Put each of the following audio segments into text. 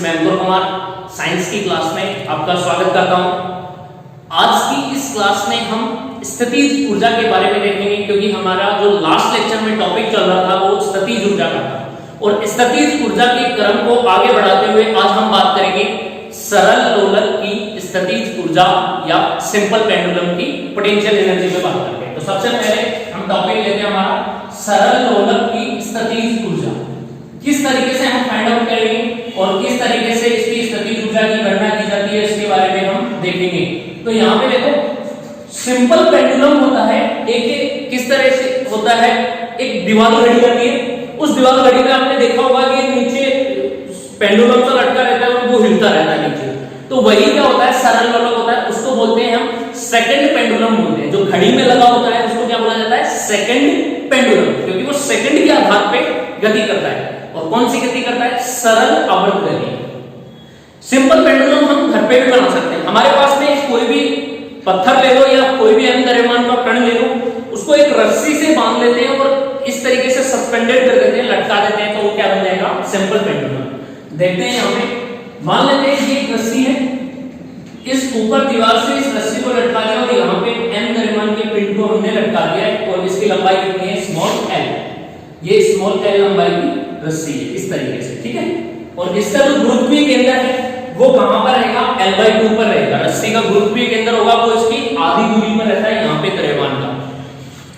मैं अंकुर कुमार साइंस की क्लास में आपका स्वागत करता हूं। आज की इस क्लास में हम स्थितिज ऊर्जा के बारे में देखेंगे, क्योंकि हमारा जो लास्ट लेक्चर में टॉपिक चल रहा था वो स्थितिज ऊर्जा का था। और स्थितिज ऊर्जा के क्रम को आगे बढ़ाते हुए आज हम बात करेंगे सरल लोलक की स्थितिज ऊर्जा या सिंपल पेंडुलम की पोटेंशियल एनर्जी पे बात करते हैं। तो सबसे पहले हम टॉपिक लेते हैं हमारा सरल लोलक की स्थितिज ऊर्जा। किस तरीके से हम फाइंड आउट करेंगे और किस तरीके से इसकी स्थितिज ऊर्जा की गणना की जाती है इसके बारे में हम देखेंगे। तो यहाँ पे देखो सिंपल पेंडुलम होता है एक किस तरह से होता है, एक दीवार घड़ी आती है, उस दीवार घड़ी में आपने देखा होगा कि नीचे पेंडुलम तो लटका रहता है और वो हिलता रहता है नीचे। तो वही क्या होता है, सरल लोलक होता है, उसको बोलते हैं हम सेकंड पेंडुलम बोलते हैं। जो घड़ी में लगा होता है उसको क्या बोला जाता है, सेकंड पेंडुलम, क्योंकि वो सेकंड के आधार पे गति करता है। और कौन सी गति करता है, सरल आवर्त गति। सिंपल पेंडुलम हम घर पे भी बना सकते हैं। हमारे पास में कोई भी पत्थर ले लो या कोई भी द्रव्यमान का कण ले लो, उसको एक रस्सी से बांध लेते हैं और इस तरीके से सस्पेंडेड कर देते हैं, लटका देते हैं, तो वो क्या बन जाएगा, सिंपल पेंडुलम। देखते हैं यहाँ पे, मान लेते हैं ये एक रस्सी है, इस ऊपर दीवार से इस रस्सी को लटका दिया और यहाँ पे n द्रव्यमान के पिंड को हमने लटका दिया है और इसकी लंबाई कितनी है, स्मॉल l। ये स्मॉल l लंबाई की रस्सी है इस तरीके से, ठीक है। और इसका जो गुरुत्वीय केंद्र है वो कहां पर रहेगा, L/2 पर रहेगा। रस्सी का गुरुत्वीय केंद्र होगा वो इसकी आधी दूरी पर रहता है यहाँ पे द्रव्यमान का।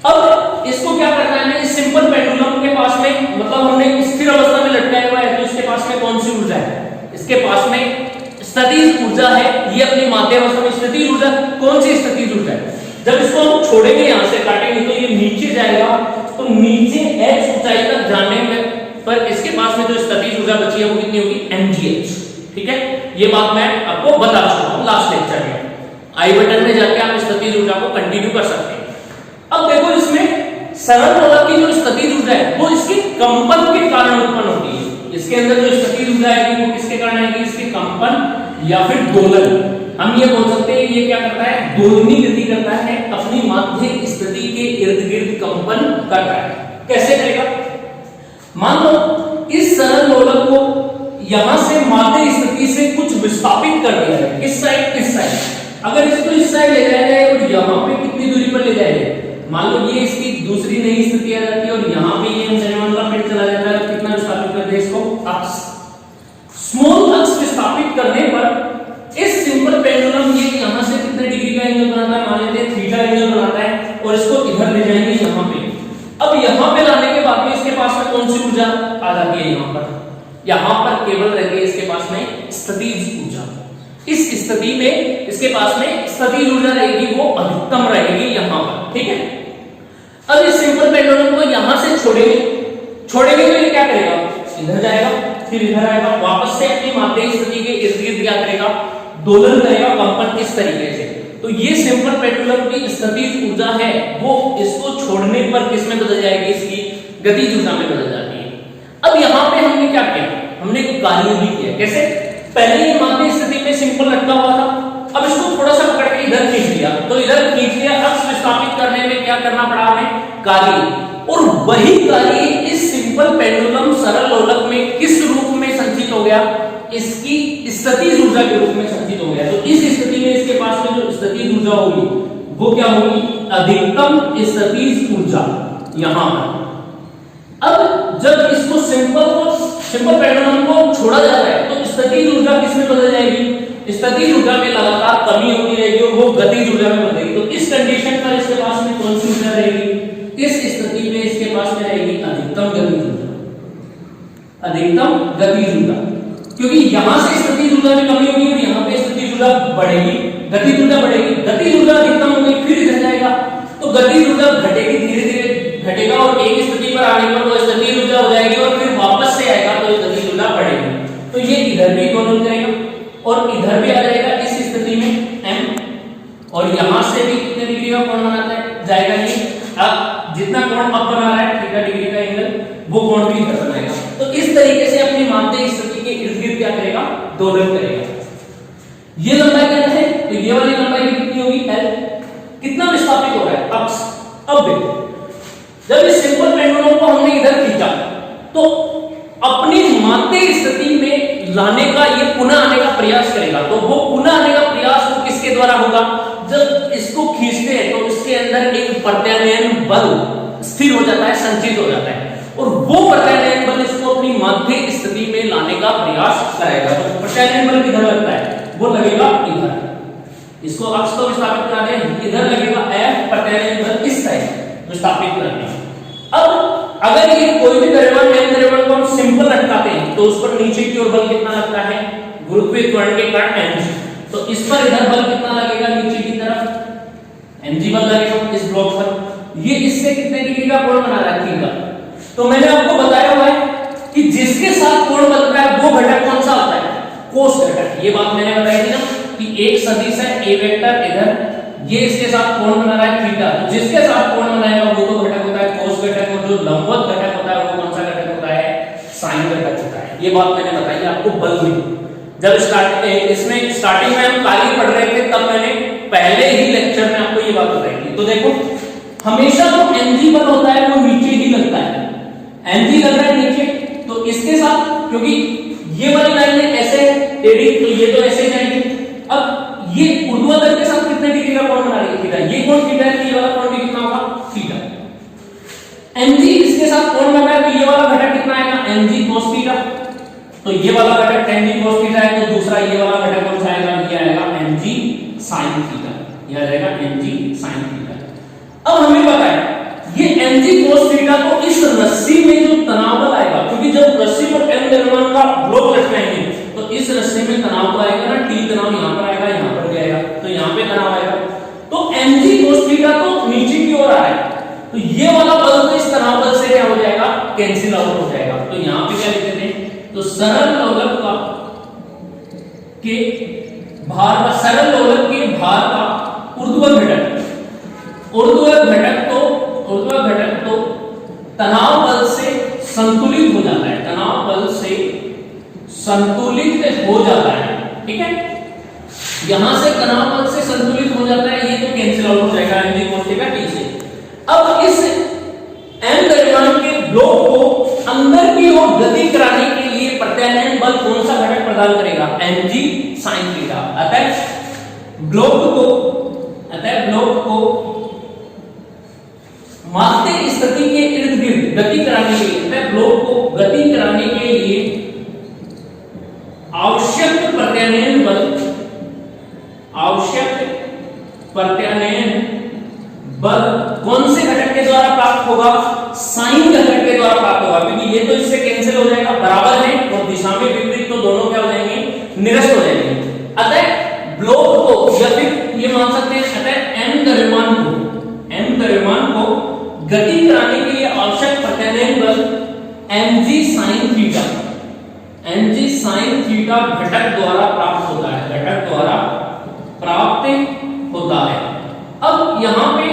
अब इसको क्या करना है, इस सिंपल पेंडुलम के पास में, मतलब हमने स्थिर अवस्था में लटकाया हुआ है, तो इसके पास में कौन सी ऊर्जा है, इसके पास में स्थितिज ऊर्जा है। ये अपनी माध्य अवस्था में स्थितिज ऊर्जा, कौन सी स्थितिज ऊर्जा है, जब इसको हम छोड़ेंगे यहाँ से काटेंगे तो ये नीचे जाएगा, तो नीचे h ऊंचाई तक जाने में पर इसके पास में जो स्थितिज ऊर्जा बची है वो कितनी होगी, mgh। ठीक है, ये बात मैं आपको बता चुका हूं लास्ट लेक्चर में। आई बटन में जाके आप स्थितिज ऊर्जा को कंटिन्यू कर सकते हैं। अब देखो इसमें सरल लोलक की जो स्थितिज ऊर्जा है वो इसके कंपन के कारण उत्पन्न होती है। इसके अंदर जो स्थितिज ऊर्जा आएगी वो किसके कारण आएगी, इसके कंपन या फिर दोलन। हम ये बोल सकते हैं ये क्या करता है, दोलनी गति करता है, अपनी माध्य स्थिति के इर्द गिर्द कंपन करता है। कैसे करेगा, मान लो इस सरल लोलक को यहां से माध्य स्थिति से कुछ विस्थापित कर दिया है, इस साइड इस साइड। अगर इसको इस साइड ले जाया जाए और यहां पे कितनी दूरी पर ले जाया जाए, मान लो ये इसकी दूसरी नई स्थिति आ जाती है और यहां पे ये द्रव्यमान का पिंड चला जाता है, कितना विस्थापित कर दे इसको, अक्ष। स्मॉल अक्ष विस्थापित करने पर इस सिंपल पेंडुलम ये यहां से कितने डिग्री का एंगल बनाता है, मान लेते हैं थीटा एंगल बनाता है, और इसको इधर ले जाएंगे यहां पे। अब यहां पे लाने के बाद में इसके पास में कौन सी ऊर्जा आ जाती है, यहां पर केवल रहती है इसके पास में स्थितिज ऊर्जा। इस स्थिति में इसके पास में स्थितिज ऊर्जा रहेगी, वो अधिकतम रहेगी यहां पर, ठीक है। अब इस सिंपल पेंडुलम को यहां से छोड़ेंगे तो ये क्या करेगा, इधर जाएगा, फिर इधर आएगा, वापस से अपनी माध्य स्थिति के इर्द गिर्द क्या करेगा, दोलन करेगा, कंपन इस तरीके से। तो ये सिंपल पेंडुलम की स्थितिज ऊर्जा है वो इसको छोड़ने पर किस में बदल जाएगी, इसकी गतिज ऊर्जा में बदल जाती है। अब यहाँ पे हमने क्या किया, हमने कार्य भी किया। कैसे, पहले ये माध्य स्थिति में सिंपल लटका हुआ था, अब इसको थोड़ा सा पकड़ के इधर खींच लिया, तो इधर खींच लिया, अक्ष विस्थापित करने में क्या करना पड़ा हमें, कार्य। और वही कार्य इस सिंपल पेंडुलम सरल लोलक में किस रूप में संचित हो गया, इसकी स्थितिज ऊर्जा के रूप में संचित हो गया। तो इस स्थिति में इसके पास में जो स्थितिज ऊर्जा होगी वो क्या होगी, अधिकतम स्थितिज ऊर्जा यहां पर। अब जब इसको सिंपल पेंडुलम को छोड़ा जाता है तो स्थितिज ऊर्जा किसमें बदल जाएगी, स्थितिज ऊर्जा में लगातार कमी होती रहेगी और वो गतिज ऊर्जा में बदलेगी। तो इस कंडीशन पर इसके पास में कौन सी ऊर्जा रहेगी, इस स्थिति में इसके पास में रहेगी अधिकतम गतिज ऊर्जा, अधिकतम गतिज ऊर्जा, क्योंकि यहां से स्थितिज ऊर्जा में कमी होगी और यहां पे स्थितिज ऊर्जा बढ़ेगी, गतिज ऊर्जा बढ़ेगी, गतिज ऊर्जा अधिकतम होगी, फिर इधर जाएगा तो गतिज ऊर्जा घटेगी, धीरे धीरे घटेगा और एक स्थिति पर आने पर वो स्थितिज ऊर्जा हो जाएगी और फिर वापस से आएगा तो स्थितिज ऊर्जा बढ़ेगी। तो ये इधर भी दोलन करेगा और इधर भी आ जाएगा इस स्थिति में m, और यहां से भी कितने डिग्री का कोण बनाता है, जाएगा ये, अब जितना कोण अब बना रहा है थीटा डिग्री का एंगल, वो कोण भी इधर बनाएगा। तो इस तरीके से अपनी माध्य स्थिति के इर्द गिर्द क्या करेगा, दोलन करेगा। ये लंबाई क्या है, तो ये वाली लंबाई कितनी होगी, l। कितना विस्थापित हो रहा है, अक्ष। अब देखो जब इस सिंपल पेंडुलम को हमने इधर खींचा तो अपनी माध्य स्थिति में लाने का, ये पुनः आने का प्रयास करेगा। तो वो पुनः आने का प्रयास वो किसके द्वारा होगा? जब इसको खींचते हैं तो इसके अंदर एक प्रत्यानयन बल स्थिर हो जाता है, संचित हो जाता है, और वो प्रत्यानयन बल इसको अपनी माध्य स्थिति में लाने का प्रयास करेगा। तो प्रत्यानयन बल किधर लगता है? वो लगेगा इधर। इसको अक्ष को विस्थापित करा दें, इधर लगेगा F, प्रत्यानयन बल इस साइड विस्थापित करना। अब अगर ये कोई भी द्रव्यमान m द्रव्यमान को हम सिंपल रखते हैं तो उस पर नीचे की ओर बल कितना लगता है? गुरुत्वीय त्वरण के कारण mg। तो इस पर इधर बल कितना लगेगा? नीचे की तरफ mg बल लगेगा इस ब्लॉक पर। ये इससे कितने डिग्री का कोण बना रहा है? थीटा। तो मैंने आपको बताया हुआ है कि जिसके साथ कोण बनता है वो घटक कौन सा होता है? कोस घटक। ये बात मैंने बताई थी ना कि एक सदिश है a वेक्टर इधर, ये इसके साथ कोण बना रहा है थीटा। तो जिसके साथ कोण बनाएगा वो तो घटक होता है कोस घटक, और जो लंबवत घटक होता है वो कौन सा घटक होता है? साइन घटक होता है। ये बात मैंने बताई आपको बल में। जब इसमें स्टार्टिंग में हम कार्य पढ़ रहे थे तब मैंने पहले ही लेक्चर में आपको ये बात बताई थी। तो देखो हमेशा जो mg बल होता है वो नीचे ही लगता है। mg लग रहा है नीचे, तो इसके साथ क्योंकि ये वाली लाइन ऐसे टेढ़ी, तो ये तो ऐसे जाएगी। अब ये ऊर्ध्वाधर के साथ कितने डिग्री का कोण बना रही है? थीटा। ये कोण थीटा है, ये वाला कोण भी कितना होगा? थीटा। mg इसके साथ कोण बना है तो ये वाला घटक कितना आएगा? mg cos theta. तो ये वाला घटक mg cos थीटा है, तो दूसरा ये वाला घटक कौन सा आएगा? ये आएगा mg sin थीटा। ये आ जाएगा mg sin थीटा। अब हमें पता है ये mg cos थीटा को इस रस्सी में जो तनाव बल आएगा, क्योंकि जब रस्सी पर m द्रव्यमान का ब्लॉक रखेंगे तो इस रस्सी में तनाव तो आएगा ना, t तनाव यहां पर आएगा, यहां पर भी आएगा, तो यहां पे तनाव आएगा। तो mg cos थीटा तो नीचे की ओर आ रहा है, तो ये वाला बल तो इस तनाव बल से क्या हो जाएगा? कैंसिल आउट हो जाएगा। तो यहां पे क्या लिखते थे? तो सरल लोलक का के भार का, सरल लोलक के भार का ऊर्ध्व घटक तो तनाव बल से संतुलित हो जाता है, तनाव बल से संतुलित हो जाता है। ठीक है, यहां से तनाव बल से संतुलित हो जाता है, ये तो कैंसिल आउट हो जाएगा mg cos थीटा t से। अब इस m द्रव्यमान के ब्लॉक को अंदर की ओर गति कराने के लिए प्रत्यानयन बल कौन सा घटक प्रदान करेगा? mg sin theta. अतः ब्लॉक को माध्य स्थिति के इर्द गिर्द गति कराने के लिए, अतः ब्लॉक को गति कराने के लिए आवश्यक प्रत्यानयन बल कौन से घटक के द्वारा प्राप्त होगा? साइन घटक के द्वारा प्राप्त होगा, क्योंकि ये तो इससे कैंसिल हो जाएगा, बराबर है और दिशा में विपरीत, तो दोनों क्या हो जाएंगे? निरस्त हो जाएंगे। अतः ब्लॉक को, या फिर ये मान सकते हैं अतः m द्रव्यमान को गति कराने के लिए आवश्यक प्रत्यानयन बल mg sin theta, mg sin theta घटक द्वारा प्राप्त होता है, घटक द्वारा प्राप्त होता है। अब यहां पे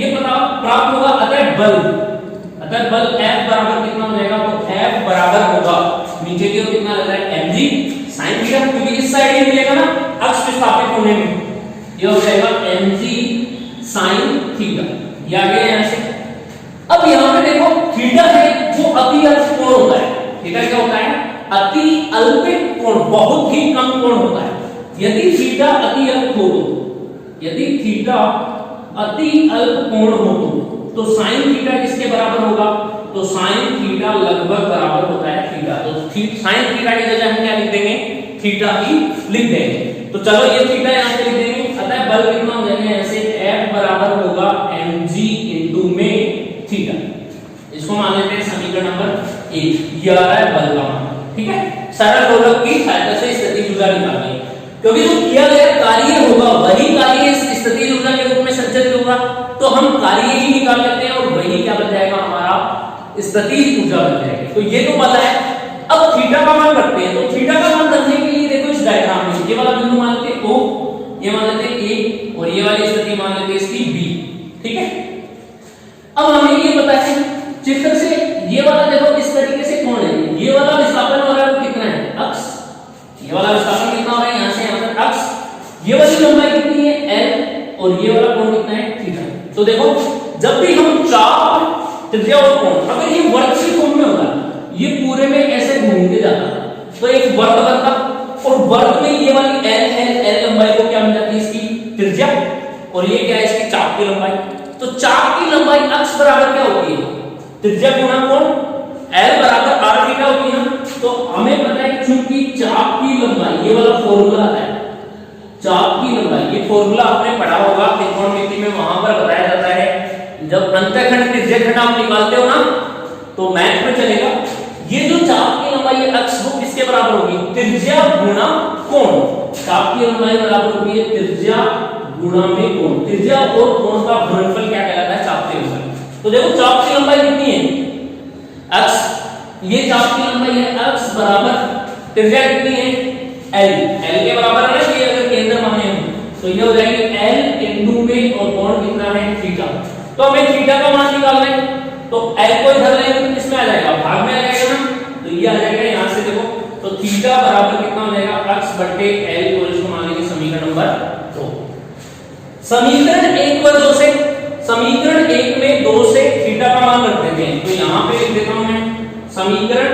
ये प्राप्त होगा, अतः बल F बराबर कितना हो जाएगा? तो F बराबर होगा नीचे की ओर कितना लग रहा है? mg sin थीटा, क्योंकि इस साइड ही मिलेगा ना अक्ष विस्थापित होने में, ये हो जाएगा mg sin थीटा। ये आ गया यहां से। अब यहां पे देखो थीटा है वो अति अल्प कोण होता है। थीटा क्या होता है? अति अल्प कोण, बहुत ही कम कोण होता है। यदि थीटा अति अल्प हो, यदि थीटा अति अल्प कोण हो तो साइन थीटा किसके बराबर होगा? तो साइन थीटा लगभग बराबर होता है थीटा। तो साइन थीटा की जगह हम क्या लिख देंगे? थीटा ही लिख देंगे। तो चलो ये थीटा यहां से लिख देंगे। अतः बल कितना हो जाएगा? ऐसे F बराबर होगा mg इनटू में थीटा। इसको मान लेते हैं समीकरण नंबर 1, ये आ रहा है बल का मान। ठीक है, सरल लोलक की सहायता से स्थितिज ऊर्जा निकालनी है, क्योंकि जो किया गया कार्य होगा वही कार्य स्थितिज ऊर्जा के रूप में संचित होगा, तो हम कार्य ही निकाल लेते हैं और वही क्या बन जाएगा? हमारा स्थितिज ऊर्जा बन जाएगी। तो ये तो पता है। अब थीटा का मान रखते हैं, तो थीटा का मान रखने के लिए देखो इस डायग्राम में ये वाला बिंदु मान लेते हैं O, ये मान लेते हैं A, और ये वाली स्थिति मान लेते हैं इसकी B। ठीक है, अब हमें ये पता है चित्र से, ये वाला देखो इस तरीके से कोण है, ये वाला विस्थापन हो रहा है वो कितना है? अक्ष। ये वाला विस्थापन कितना हो रहा है? यहां से यहां तक अक्ष। ये वाली लंबाई कितनी है? L, और ये वाला कोण कितना है? थीटा। तो देखो जब भी हम चाप त्रिज्या और कोण, अगर ये वर्ग के फॉर्म में होता, ये पूरे में ऐसे घूम के जाता, तो एक वर्ग बनता, और वर्ग में ये वाली एल लंबाई को क्या मिल जाती है, इसकी त्रिज्या, और ये क्या है, इसकी चाप की लंबाई। तो चाप की लंबाई अक्ष बराबर क्या होती है, त्रिज्या गुणा कोण, एल बराबर आर थीटा होती है ना। तो हमें पता है कि चूंकि चाप की लंबाई, ये वाला फॉर्मूला है, चाप की लंबाई, ये फॉर्मूला आपने पढ़ा होगा त्रिकोणमिति में, वहां पर बताया जाता है जब अंतःखंड त्रिज्यखंड आप निकालते हो ना, तो मैथ में चलेगा, ये जो चाप की लंबाई है अक्ष वो किसके बराबर होगी, त्रिज्या गुणा कोण। चाप की लंबाई बराबर होगी त्रिज्या गुणा में कोण। त्रिज्या और कोण का गुणनफल क्या कहलाता है, चाप की लंबाई। तो देखो चाप की लंबाई कितनी है, अक्ष, ये चाप की लंबाई है अक्ष बराबर त्रिज्या कितनी है, एल के बराबर है ना, ये अगर केंद्र माने तो ये हो जाएगी एल इनटू में, और कोण कितना है, थीटा। तो हमें थीटा का मान निकालना है, तो एल को इधर लेंगे तो किसमें आ जाएगा, भाग में आ जाएगा ना, तो ये आ जाएगा यहां से देखो, तो थीटा बराबर कितना हो जाएगा, अक्ष बटे एल, और इसको मान लेंगे समीकरण नंबर 2। समीकरण 1 व 2 से, समीकरण 1 में 2 से थीटा का मान रख देते हैं, तो यहां पे लिख देता हूं मैं समीकरण,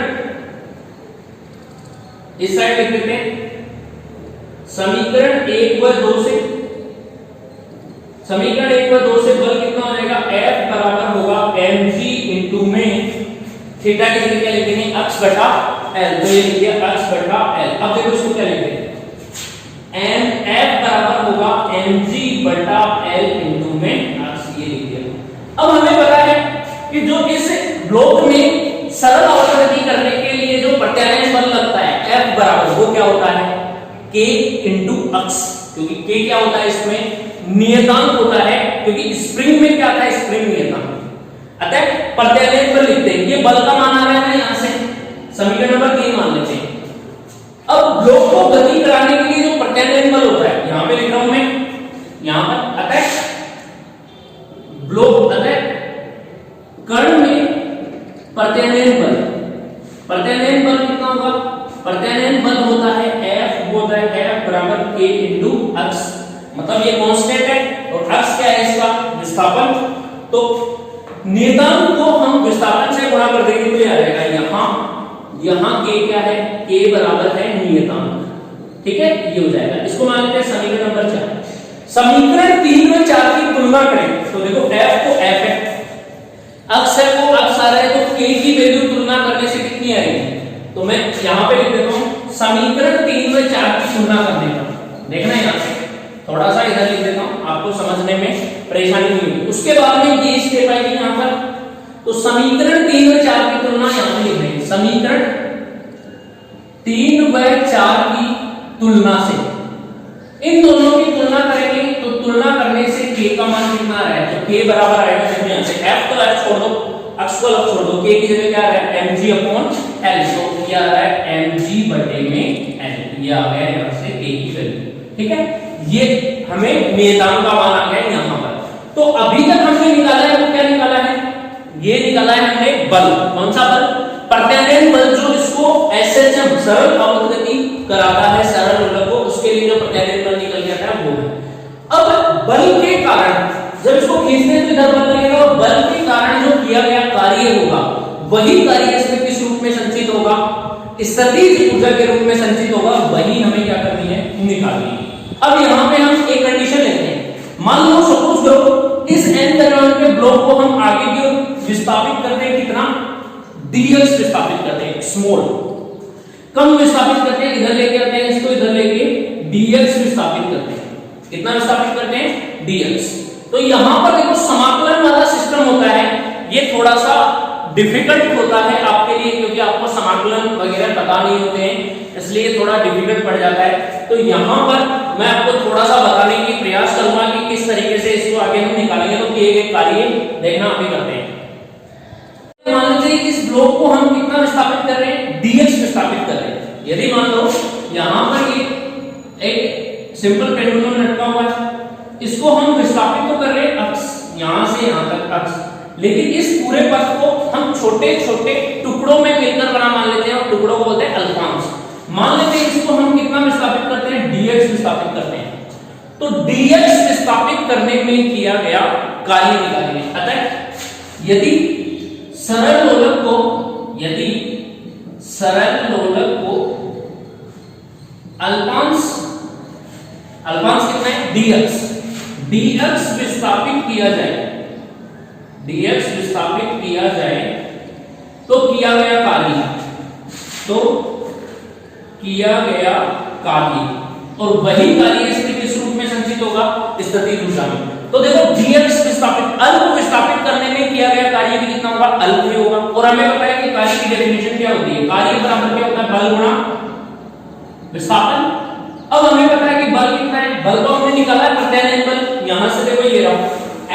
इस साइड लिख देते हैं समीकरण 1 व 2 से, समीकरण 1 व 2 से बल कितना हो जाएगा, F बराबर होगा mg इनटू में थीटा की जगह क्या लिखेंगे, अक्ष बटा l, तो ये लिख दिया अक्ष बटा l। अब देखो इसको क्या लिखते हैं, F बराबर होगा mg बटा l इनटू में अक्ष, ये लिख दिया। अब हमें पता है कि जो इस ब्लॉक में सरल अवकृति करने के लिए जो प्रत्यानयन बल लगता है F बराबर, वो क्या होता है, K इनटू अक्ष, क्योंकि K क्या होता है, इसमें नियतांक होता है, क्योंकि स्प्रिंग में क्या आता है, स्प्रिंग नियतांक। अतः प्रत्यानयन बल लिखते हैं, ये बल का मान आ रहा है ना यहां से, समीकरण नंबर 3 मान लेते हैं। अब ब्लॉक को गति कराने के लिए जो प्रत्यानयन बल होता है, यहां पे लिख रहा हूं मैं, यहां पर अतः ब्लॉक, अतः कण में प्रत्यानयन बल, प्रत्यानयन बल कितना होगा, प्रत्यानयन बल होता है F, होता है F बराबर K इनटू अक्ष, मतलब ये कांस्टेंट है, और अक्ष क्या है इसका, विस्थापन। तो नियतांक को हम विस्थापन से गुणा कर देंगे तो ये आ जाएगा यहां K क्या है, K बराबर है नियतांक, ठीक है, ये हो जाएगा। इसको मान लेते हैं समीकरण नंबर 4। समीकरण 3 व 4 की तुलना करें, तो देखो F को F है, अक्ष है वो अक्ष आ रहा है, तो K की वैल्यू तुलना करने से कितनी आएगी, तो मैं यहां पे लिख देता हूं समीकरण 3 व 4 की तुलना करने का, देखना यहां से थोड़ा सा इधर लिख देता हूं, आपको समझने में परेशानी नहीं होगी। उसके बाद में ये स्टेप आएगी यहां पर, तो समीकरण 3 व 4 की तुलना यहां पे लिख देंगे, समीकरण 3 व 4 की तुलना से, इन दोनों की तुलना करेंगे, तो तुलना करने से K का मान कितना आ रहा है, तो K बराबर आएगा यहां से, F तो F छोड़ दो, अक्ष को अलग छोड़ दो, K की जगह क्या आ रहा है, mg अपॉन l, तो क्या आ रहा है mg बटे में l, ये आ गया यहां से K की वैल्यू, ठीक है, ये हमें नियतांक का मान आ गया यहां पर। तो अभी तक हमने निकाला है, वो क्या निकाला है, ये निकाला है हमने बल, कौन सा बल, प्रत्यानयन बल, जो इसको SHM सरल अवकृति कराता है, सरल लोलक को, उसके लिए जो प्रत्यानयन बल निकल गया था वो है। अब बल के कारण जब इसको खींचते हैं तो इधर बल लगेगा, और बल के कारण जो किया गया कार्य होगा, वही कार्य इसमें किस रूप में संचित होगा, स्थितिज ऊर्जा के रूप में संचित होगा, वही हमें क्या करनी है, निकालनी है। अब यहाँ पे हम एक कंडीशन लेते हैं, मान लो सपोज करो इस n द्रव्यमान के ब्लॉक को हम आगे की ओर विस्थापित करते हैं, कितना, dx विस्थापित करते हैं, स्मॉल, कम विस्थापित करते हैं, इधर लेके आते हैं इसको, इधर लेके dx विस्थापित करते हैं, कितना विस्थापित करते हैं, dx। तो यहां पर देखो समाकलन वाला सिस्टम होता है, ये थोड़ा सा डिफिकल्ट होता है आपके लिए, क्योंकि आपको समाकलन वगैरह पता नहीं होते हैं, इसलिए थोड़ा डिफिकल्ट पड़ जाता है। तो यहां पर मैं आपको थोड़ा सा बताने की प्रयास करूंगा कि किस तरीके से इसको आगे हम निकालेंगे, तो किए गए कार्य देखना अभी करते हैं। मान लीजिए इस ब्लॉक को हम कितना विस्थापित कर रहे हैं, dx विस्थापित कर रहे हैं। यदि मान लो यहां पर ये एक सिंपल पेंडुलम लटका हुआ है, इसको हम विस्थापित तो कर रहे हैं अक्ष, यहां से यहां तक अक्ष, लेकिन इस पूरे पथ को हम छोटे छोटे टुकड़ों में मिलकर बना मान लेते हैं, और टुकड़ों को बोलते हैं अल्फांश। मान लेते हैं इसको हम कितना विस्थापित करते हैं, dx विस्थापित करते हैं, तो dx विस्थापित करने में किया गया कार्य निकालेंगे। अतः यदि सरल लोलक को अल्पांश कितना है dx विस्थापित किया जाए तो किया गया कार्य और वही कार्य इसमें किस रूप में संचित होगा स्थितिज ऊर्जा में। तो देखो dx विस्थापित अल्प विस्थापित करने में किया गया कार्य भी कितना होगा अल्प ही होगा। और हमें पता है कि कार्य की डेफिनेशन क्या होती है, कार्य बराबर क्या होता है बल गुणा विस्थापन। अब हमें पता है कि बल कितना है, बल तो हमने निकाला है प्रत्यानयन बल, यहां से देखो ये रहा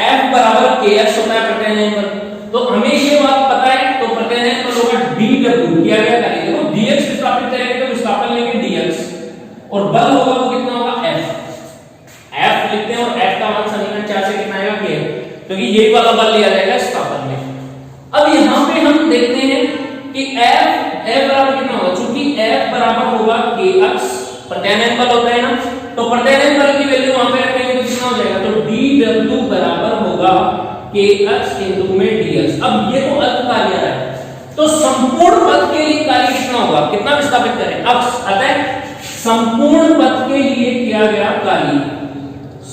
F बराबर kx होता है प्रत्यानयन बल। तो हमें ये बात पता है तो प्रत्यानयन बल होगा dw किया गया कार्य। देखो dx विस्थापित करेंगे तो विस्थापन लेंगे dx और बल होगा वो कितना होगा F लिखते हैं और F का मान समीकरण 4 से कितना आएगा k, क्योंकि यही वाला बल लिया जाएगा विस्थापन में। अब यहां पे हम देखते हैं कि F बराबर कितना होगा, चूंकि F बराबर होगा kx प्रत्यानयन बल होता है ना, तो प्रत्यानयन बल की वैल्यू वहां पे रखेंगे तो कितना हो जाएगा, तो dw बराबर होगा kx into में dx। अब ये तो अल्प कार्य आ रहा है तो संपूर्ण पथ के लिए कार्य कितना होगा, कितना विस्थापित करें अक्ष, अतः संपूर्ण पथ के लिए किया गया कार्य,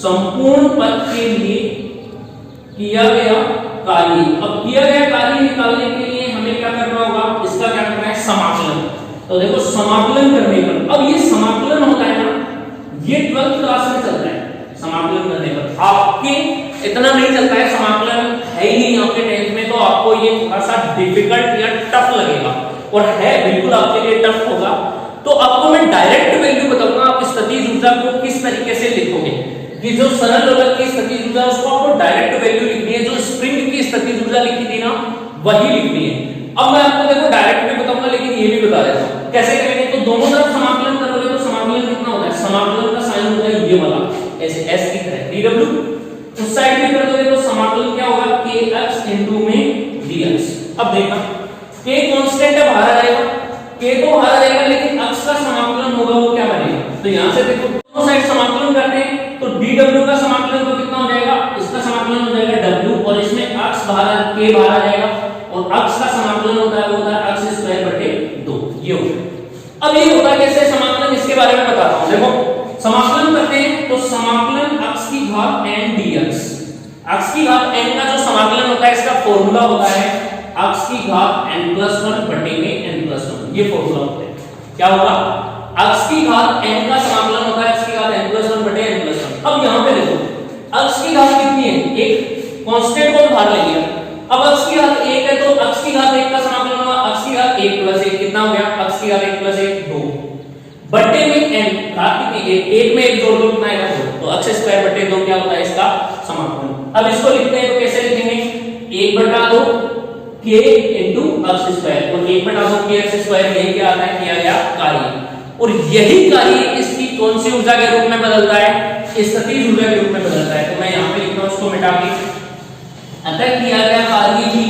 संपूर्ण पथ के लिए किया गया कार्य। अब किया गया कार्य निकालने के लिए हमें क्या करना होगा, इसका क्या करना है समाकलन। तो देखो समाकलन करने पर, अब ये समाकलन होता है ना, ये 12th क्लास में चलता है समाकलन करने पर, आपके इतना नहीं चलता है, समाकलन है ही नहीं आपके 10th में, तो आपको ये थोड़ा सा डिफिकल्ट या टफ लगेगा और है बिल्कुल आपके लिए टफ होगा। तो आपको मैं डायरेक्ट वैल्यू बताऊंगा, आप स्थितिज ऊर्जा को किस तरीके से लिखोगे कि जो सरल लोलक की स्थितिज ऊर्जा उसको आपको डायरेक्ट वैल्यू लिखनी है, जो स्प्रिंग की स्थितिज ऊर्जा लिखी थी ना वही लिखनी है। अब मैं आपको देखो डायरेक्ट भी बताऊंगा लेकिन ये भी बता देता हूं कैसे करेंगे। तो दोनों तरफ समाकलन करोगे तो समाकलन कितना होता है, समाकलन का साइन होता है ये वाला ऐसे s की तरह dw, उस साइड भी कर दोगे तो समाकलन क्या होगा kx into में dx। अब देखा k कांस्टेंट है बाहर आ जाएगा, k तो बाहर आ जाएगा लेकिन अक्ष का समाकलन होगा वो क्या बनेगा, तो यहां से देखो दोनों साइड समाकलन करते हैं तो dw का समाकलन तो कितना हो जाएगा, इसका समाकलन हो जाएगा w और इसमें अक्ष बाहर k बाहर आ जाएगा और अक्ष का समाकलन होता है वो होता है अक्ष स्क्वायर बटे 2, ये होता है। अब ये होता है कैसे समाकलन, इसके बारे में बताता हूं। देखो समाकलन करते हैं तो समाकलन अक्ष की घात n dx, अक्ष की घात n का जो समाकलन होता है इसका फॉर्मूला होता है अक्ष की घात n+1 बटे में n+1, ये फॉर्मूला होता है। क्या होगा, अक्ष की घात n का समाकलन होता है अक्ष की घात n+1 बटे n+1। अब यहां पे देखो अक्ष की घात कितनी है, एक कांस्टेंट को बाहर ले लिया, अब अक्ष की घात 1 है तो अक्ष की घात 1 का समाकलन होगा अक्ष की घात 1 + 1 कितना हो गया, अक्ष की घात 1 + 1 2 बटे में n, घात कितनी है 1 में 1 जोड़ दो कितना आएगा 2, तो अक्ष स्क्वायर बटे 2 क्या होता है इसका समाकलन। अब इसको लिखते हैं तो कैसे लिखेंगे, 1/2 k into अक्ष स्क्वायर और 1/2 k x स्क्वायर, यही क्या आता है किया गया कार्य, और यही कार्य इसकी कौन सी ऊर्जा के रूप में बदलता है, स्थितिज ऊर्जा के रूप में बदलता है। तो मैं यहां पे लिखता हूं उसको मिटा के, अतः किया गया कार्य ही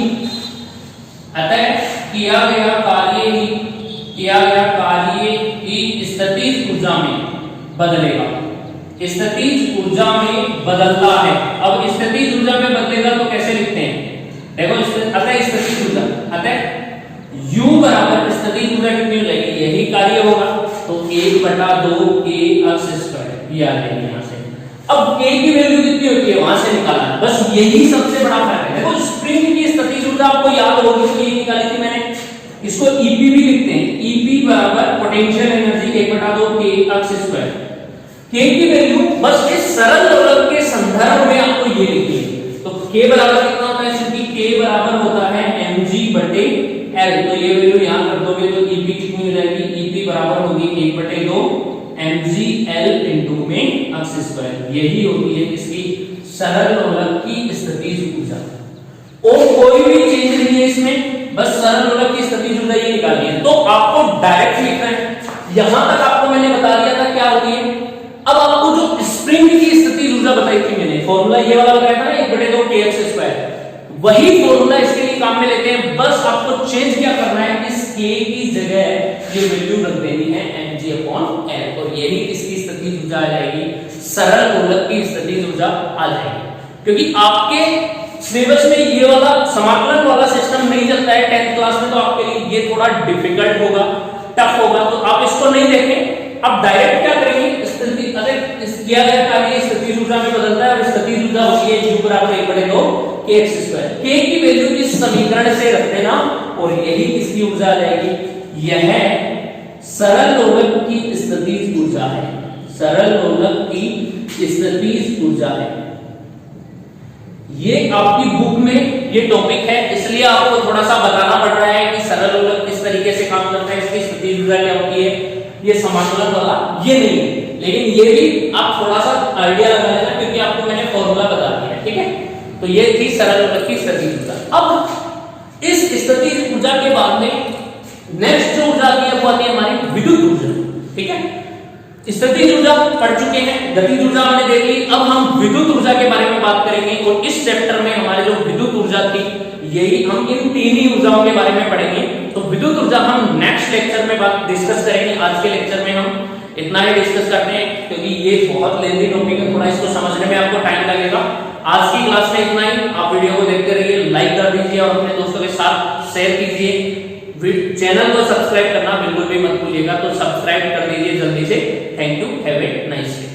स्थितिज ऊर्जा में बदलेगा, स्थितिज ऊर्जा में बदलता है। अब स्थितिज ऊर्जा में बदलेगा तो कैसे लिखते हैं, देखो अतः स्थितिज ऊर्जा, अतः u बराबर स्थितिज ऊर्जा कितनी हो जाएगी, यही कार्य होगा तो 1/2 k अक्ष स्क्वायर, ये आ जाएगी यहां से। अब k की वैल्यू कितनी होती है वहां से निकालना, बस यही सबसे बड़ा फर्क है। देखो स्प्रिंग की स्थितिज ऊर्जा आपको याद होगी तो ये निकाली थी मैंने, इसको EP भी लिखते हैं, EP बराबर पोटेंशियल एनर्जी 1/2 k अक्ष स्क्वायर। k की वैल्यू बस इस सरल लोलक के संदर्भ में आपको ये लिखनी है। तो k बराबर कितना होता है, क्योंकि k बराबर होता है mg/l, तो ये वैल्यू यहां कर दोगे तो EP कितनी हो जाएगी, EP बराबर होगी 1/2 mgl into में अक्ष स्क्वायर, यही होती है इसकी सरल लोलक की स्थितिज ऊर्जा। और कोई भी चेंज नहीं है इसमें, बस सरल लोलक की स्थितिज ऊर्जा ये निकालनी है। तो आपको डायरेक्ट लिखना है, यहां तक आपको मैंने बता दिया था क्या होती है। अब आपको जो स्प्रिंग की स्थितिज ऊर्जा बताई थी मैंने, फॉर्मूला ये वाला बताया था ना 1/2 k x स्क्वायर, वही फॉर्मूला इसके लिए काम में लेते हैं। बस आपको चेंज क्या करना है, इस k की जगह ये वैल्यू रख देनी है mg/l और यही इसकी स्थितिज ऊर्जा आ जाएगी, सरल लोलक की स्थितिज ऊर्जा आ जाएगी। क्योंकि आपके सिलेबस में ये वाला समाकलन वाला सिस्टम नहीं चलता है 10th क्लास में, तो आपके लिए ये थोड़ा डिफिकल्ट होगा, टफ होगा, तो आप इसको नहीं देखें। अब डायरेक्ट क्या करेंगे, स्थिति अगर किया गया कार्य स्थितिज ऊर्जा में बदलता है और स्थितिज ऊर्जा होती है G बराबर 1/2 kx²। k की वैल्यू इस समीकरण से रख देना और यही इसकी ऊर्जा आ जाएगी। यह सरल लोलक की स्थितिज ऊर्जा है, सरल लोलक की स्थितिज ऊर्जा है। ये आपकी बुक में ये टॉपिक है, इसलिए आपको थोड़ा सा बताना पड़ रहा है कि सरल लोलक किस तरीके से काम करता है, इसकी स्थितिज ऊर्जा क्या होती है। ये समाकलन वाला ये नहीं है, लेकिन ये भी आप थोड़ा सा आइडिया लगा लेना क्योंकि आपको मैंने फॉर्मूला बता दिया है, ठीक है। तो ये थी सरल लोलक की स्थितिज ऊर्जा। अब इस स्थितिज ऊर्जा के बाद में नेक्स्ट जो ऊर्जा आती है वो आती है हमारी विद्युत ऊर्जा, ठीक है। स्थितिज ऊर्जा पढ़ चुके हैं, गतिज ऊर्जा हमने देख ली, अब हम विद्युत ऊर्जा के बारे में बात करेंगे और इस चैप्टर में हमारे जो विद्युत ऊर्जा थी यही हम इन तीन ही ऊर्जाओं के बारे में पढ़ेंगे। तो विद्युत ऊर्जा हम नेक्स्ट लेक्चर में बात डिस्कस करेंगे। आज के लेक्चर में हम इतना ही डिस्कस करते हैं क्योंकि ये बहुत लेंथी टॉपिक है, थोड़ा इसको समझने में आपको टाइम लगेगा। आज की क्लास में इतना ही। आप वीडियो को देखते रहिए, लाइक कर दीजिए और अपने दोस्तों के साथ शेयर कीजिए। चैनल को सब्सक्राइब करना बिल्कुल भी मत भूलिएगा, तो सब्सक्राइब कर दीजिए जल्दी से। Thank you, have a nice day.